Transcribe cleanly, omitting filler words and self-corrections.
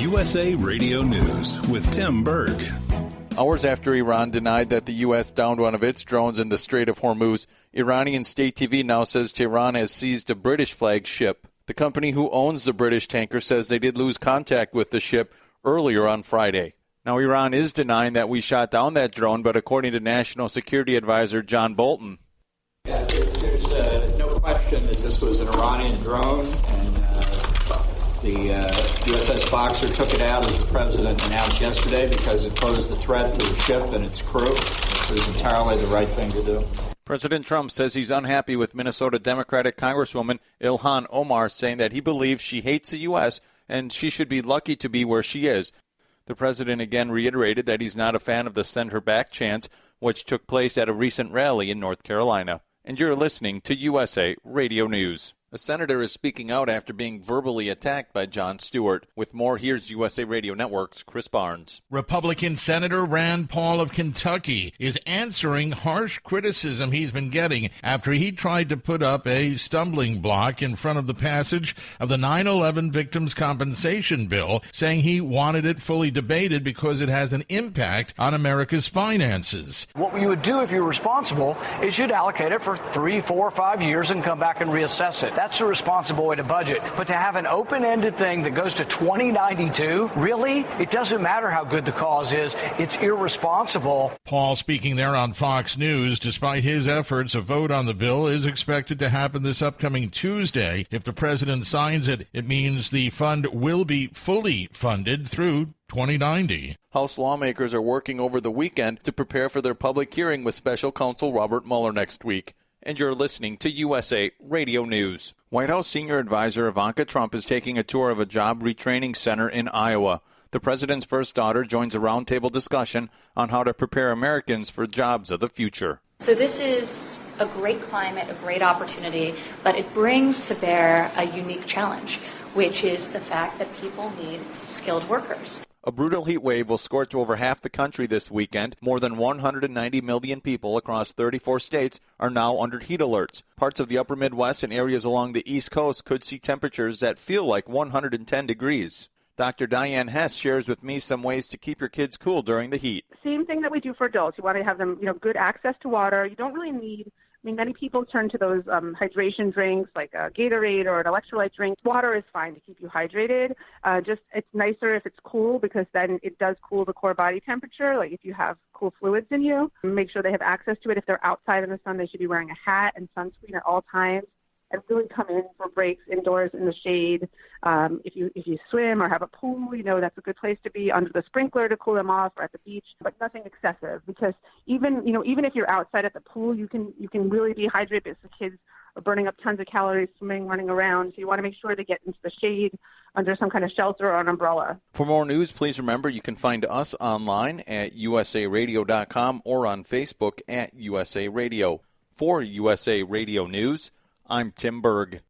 USA Radio News with Tim Berg. Hours after Iran denied that the U.S. downed one of its drones in the Strait of Hormuz, Iranian state TV now says Tehran has seized a British-flagged ship. The company who owns the British tanker says they did lose contact with the ship earlier on Friday. Now, Iran is denying that we shot down that drone, but according to National Security Advisor John Bolton, there's no question that this was an Iranian drone, and the USS Boxer took it out, as the president announced yesterday, because it posed a threat to the ship and its crew. It was entirely the right thing to do. President Trump says he's unhappy with Minnesota Democratic Congresswoman Ilhan Omar, saying that he believes she hates the U.S. and she should be lucky to be where she is. The president again reiterated that he's not a fan of the send her back chants, which took place at a recent rally in North Carolina. And you're listening to USA Radio News. A senator is speaking out after being verbally attacked by Jon Stewart. With more, here's USA Radio Network's Chris Barnes. Republican Senator Rand Paul of Kentucky is answering harsh criticism he's been getting after he tried to put up a stumbling block in front of the passage of the 9/11 Victims' Compensation Bill, saying he wanted it fully debated because it has an impact on America's finances. What you would do if you're responsible is you'd allocate it for 3, 4, 5 years and come back and reassess it. That's a responsible way to budget. But to have an open-ended thing that goes to 2092, really? It doesn't matter how good the cause is. It's irresponsible. Paul speaking there on Fox News. Despite his efforts, a vote on the bill is expected to happen this upcoming Tuesday. If the president signs it, it means the fund will be fully funded through 2090. House lawmakers are working over the weekend to prepare for their public hearing with special counsel Robert Mueller next week. And you're listening to USA Radio News. White House senior advisor Ivanka Trump is taking a tour of a job retraining center in Iowa. The president's first daughter joins a roundtable discussion on how to prepare Americans for jobs of the future. So this is a great climate, a great opportunity, but it brings to bear a unique challenge, which is the fact that people need skilled workers. A brutal heat wave will scorch over half the country this weekend. More than 190 million people across 34 states are now under heat alerts. Parts of the upper Midwest and areas along the East Coast could see temperatures that feel like 110 degrees. Dr. Diane Hess shares with me some ways to keep your kids cool during the heat. Same thing that we do for adults. You want to have them, good access to water. You don't really need many people turn to those hydration drinks like a Gatorade or an electrolyte drink. Water is fine to keep you hydrated. It's nicer if it's cool because then it does cool the core body temperature. Like if you have cool fluids in you, make sure they have access to it. If they're outside in the sun, they should be wearing a hat and sunscreen at all times. And really come in for breaks indoors in the shade. If you swim or have a pool, that's a good place to be under the sprinkler to cool them off, or at the beach, but nothing excessive, because even if you're outside at the pool, you can really dehydrate because the kids are burning up tons of calories swimming, running around. So you want to make sure to get into the shade under some kind of shelter or an umbrella. For more news, please remember you can find us online at usaradio.com or on Facebook at USA Radio. For USA Radio News, I'm Tim Berg.